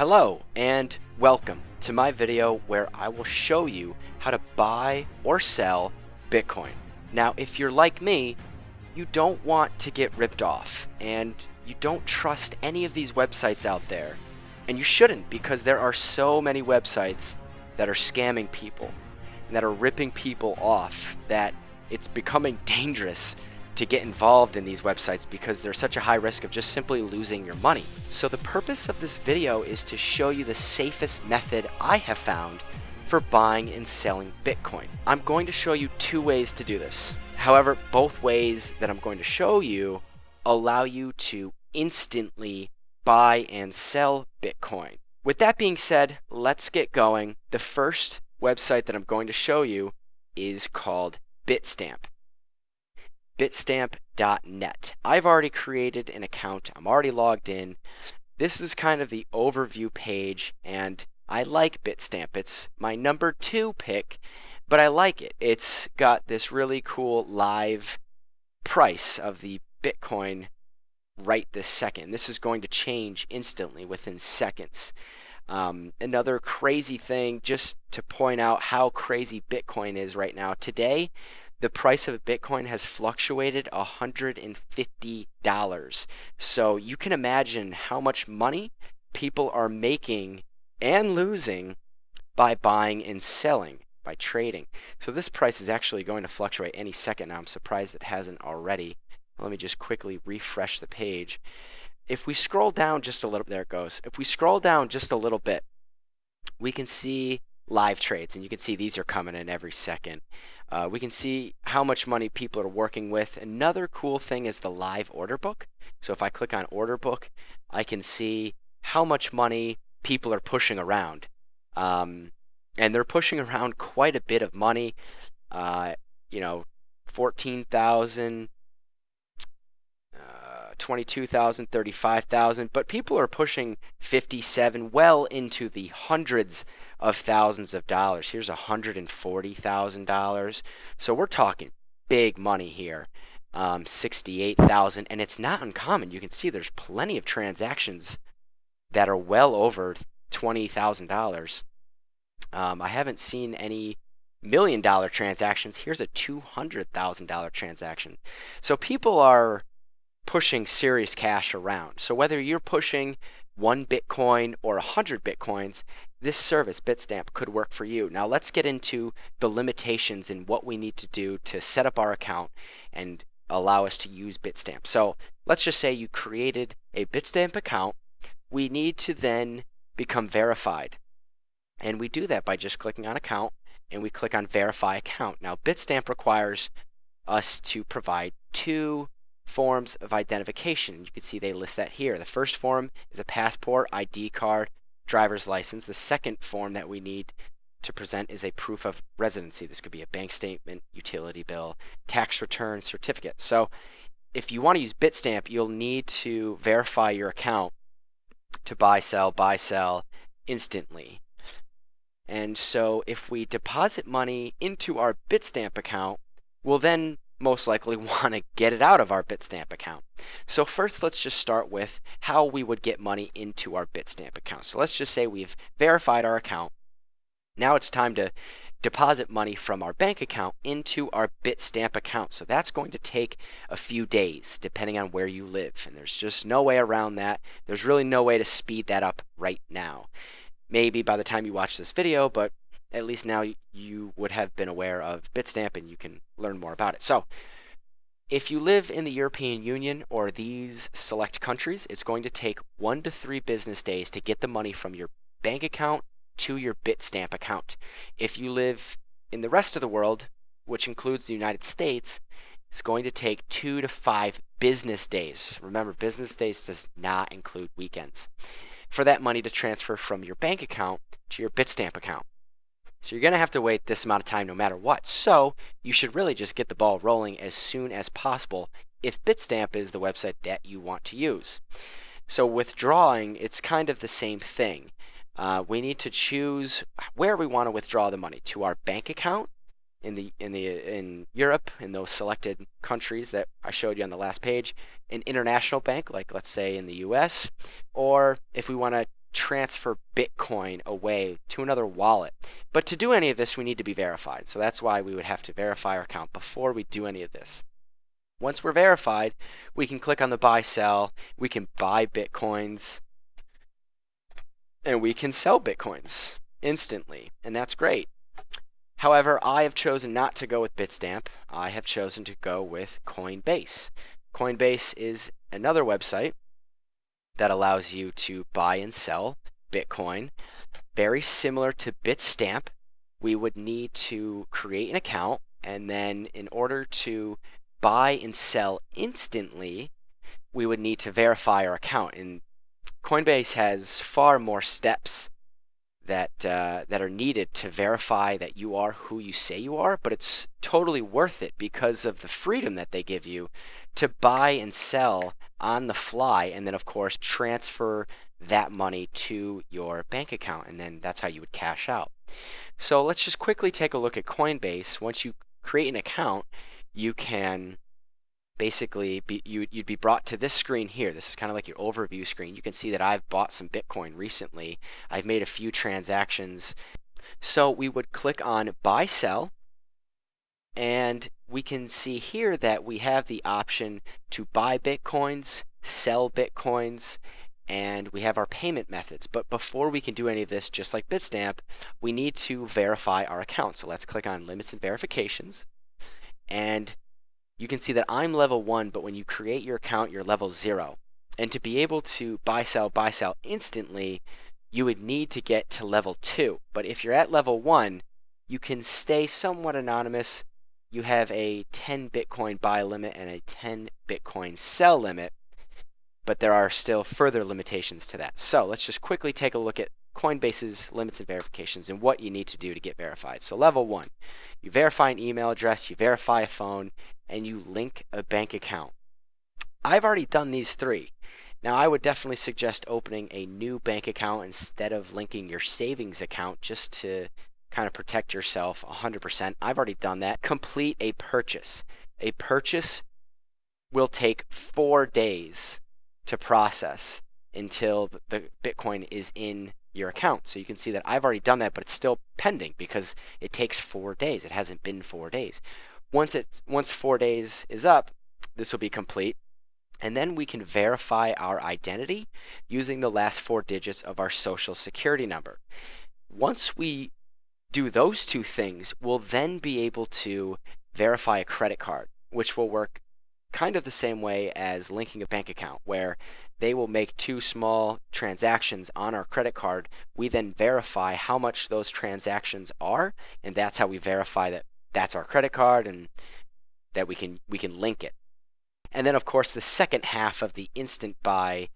Hello and welcome to my video where I will show you how to buy or sell Bitcoin. Now, if you're like me, you don't want to get ripped off and you don't trust any of these websites out there. And you shouldn't, because there are so many websites that are scamming people and that are ripping people off that it's becoming dangerous to get involved in these websites because there's such a high risk of just simply losing your money. So the purpose of this video is to show you the safest method I have found for buying and selling Bitcoin. I'm going to show you two ways to do this. However, both ways that I'm going to show you allow you to instantly buy and sell Bitcoin. With that being said, let's get going. The first website that I'm going to show you is called Bitstamp. Bitstamp.net. I've already created an account. I'm already logged in. This is kind of the overview page, and I like Bitstamp. It's my number 2 pick, but I like it. It's got this really cool live price of the Bitcoin right this second. This is going to change instantly within seconds. Another crazy thing, just to point out how crazy Bitcoin is right now. Today, the price of Bitcoin has fluctuated $150. So you can imagine how much money people are making and losing by buying and selling, by trading. So this price is actually going to fluctuate any second now. I'm surprised it hasn't already. Let me just quickly refresh the page. If we scroll down just a little, there it goes. If we scroll down just a little bit, we can see live trades, and you can see these are coming in every second. We can see how much money people are working with. Another cool thing is the live order book. So if I click on order book, I can see how much money people are pushing around. And they're pushing around quite a bit of money. 14,000, 22,000, 35,000, but people are pushing 57, well into the hundreds of thousands of dollars. Here's $140,000. So we're talking big money here. 68,000, and it's not uncommon. You can see there's plenty of transactions that are well over $20,000. I haven't seen any $1 million transactions. Here's a $200,000 transaction. So people are pushing serious cash around. So whether you're pushing 1 Bitcoin or 100 Bitcoins, this service, Bitstamp, could work for you. Now let's get into the limitations and what we need to do to set up our account and allow us to use Bitstamp. So let's just say you created a Bitstamp account. We need to then become verified. And we do that by just clicking on account, and we click on verify account. Now Bitstamp requires us to provide 2 forms of identification. You can see they list that here. The first form is a passport, ID card, driver's license. The second form that we need to present is a proof of residency. This could be a bank statement, utility bill, tax return, certificate. So if you want to use Bitstamp, you'll need to verify your account to buy, sell instantly. And so if we deposit money into our Bitstamp account, we'll then most likely want to get it out of our Bitstamp account. So first, let's just start with how we would get money into our Bitstamp account. So let's just say we've verified our account. Now it's time to deposit money from our bank account into our Bitstamp account. So that's going to take a few days depending on where you live, and there's just no way around that. There's really no way to speed that up right now. Maybe by the time you watch this video, but at least now you would have been aware of Bitstamp and you can learn more about it. So if you live in the European Union or these select countries, it's going to take 1 to 3 business days to get the money from your bank account to your Bitstamp account. If you live in the rest of the world, which includes the United States, it's going to take 2 to 5 business days. Remember, business days does not include weekends, for that money to transfer from your bank account to your Bitstamp account. So you're going to have to wait this amount of time no matter what. So you should really just get the ball rolling as soon as possible if Bitstamp is the website that you want to use. So withdrawing, it's kind of the same thing. We need to choose where we want to withdraw the money, to our bank account in Europe, in those selected countries that I showed you on the last page, an international bank, like let's say in the US, or if we want to transfer Bitcoin away to another wallet. But to do any of this, we need to be verified. So that's why we would have to verify our account before we do any of this. Once we're verified, we can click on the buy sell. We can buy Bitcoins and we can sell Bitcoins instantly, and that's great. However, I have chosen not to go with Bitstamp. I have chosen to go with Coinbase. Coinbase is another website that allows you to buy and sell Bitcoin. Very similar to Bitstamp, we would need to create an account, and then in order to buy and sell instantly, we would need to verify our account. And Coinbase has far more steps that are needed to verify that you are who you say you are, but it's totally worth it because of the freedom that they give you to buy and sell on the fly, and then of course transfer that money to your bank account, and then that's how you would cash out. So let's just quickly take a look at Coinbase. Once you create an account, you can basically you'd be brought to this screen here. This is kind of like your overview screen. You can see that I've bought some Bitcoin recently. I've made a few transactions. So we would click on buy sell, and we can see here that we have the option to buy Bitcoins, sell Bitcoins, and we have our payment methods. But before we can do any of this, just like Bitstamp, we need to verify our account. So let's click on limits and verifications, and you can see that I'm level 1, but when you create your account, you're level 0. And to be able to buy sell instantly, you would need to get to level 2. But if you're at level 1, you can stay somewhat anonymous. You have a 10 Bitcoin buy limit and a 10 Bitcoin sell limit, but there are still further limitations to that. So let's just quickly take a look at Coinbase's limits and verifications and what you need to do to get verified. So level 1, you verify an email address, you verify a phone, and you link a bank account. I've already done these 3. Now I would definitely suggest opening a new bank account instead of linking your savings account, just to kind of protect yourself 100%. I've already done that. Complete a purchase. A purchase will take 4 days to process until the Bitcoin is in your account. So you can see that I've already done that, but it's still pending because it takes 4 days. It hasn't been 4 days. Once 4 days is up, this will be complete, and then we can verify our identity using the last 4 digits of our social security number. Once we do those 2 things, we'll then be able to verify a credit card, which will work kind of the same way as linking a bank account, where they will make 2 small transactions on our credit card. We then verify how much those transactions are, and that's how we verify that that's our credit card and that we can link it. And then of course the second half of the instant buy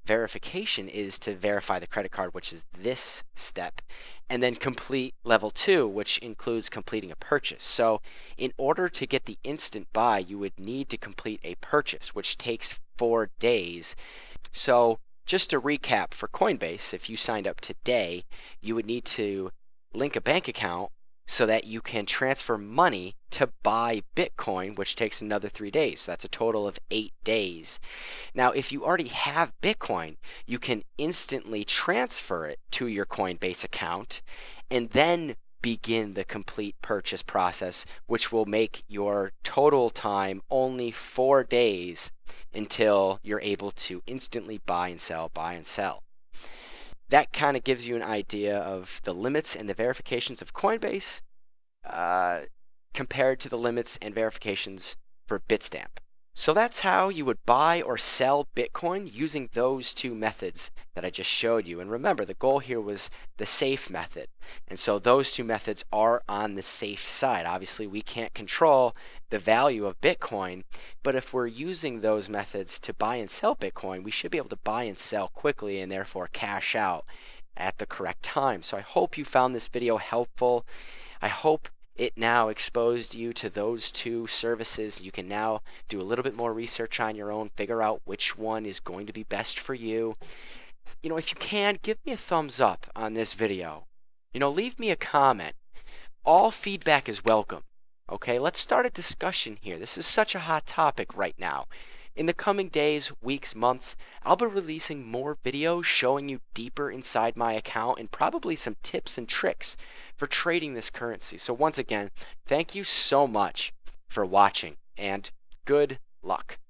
verification is to verify the credit card, which is this step, and then complete level 2, which includes completing a purchase. So in order to get the instant buy, you would need to complete a purchase, which takes 4 days. So just to recap, for Coinbase, if you signed up today, you would need to link a bank account so that you can transfer money to buy Bitcoin, which takes another 3 days. So that's a total of 8 days. Now, if you already have Bitcoin, you can instantly transfer it to your Coinbase account and then begin the complete purchase process, which will make your total time only 4 days until you're able to instantly buy and sell, buy and sell. That kind of gives you an idea of the limits and the verifications of Coinbase compared to the limits and verifications for Bitstamp. So that's how you would buy or sell Bitcoin using those 2 methods that I just showed you. And remember, the goal here was the safe method. And so those 2 methods are on the safe side. Obviously, we can't control the value of Bitcoin, but if we're using those methods to buy and sell Bitcoin, we should be able to buy and sell quickly and therefore cash out at the correct time. So I hope you found this video helpful. I hope it now exposed you to those 2 services. You can now do a little bit more research on your own, figure out which one is going to be best for you. If you can, give me a thumbs up on this video. Leave me a comment. All feedback is welcome. Okay, let's start a discussion here. This is such a hot topic right now. In the coming days, weeks, months, I'll be releasing more videos showing you deeper inside my account and probably some tips and tricks for trading this currency. So once again, thank you so much for watching and good luck.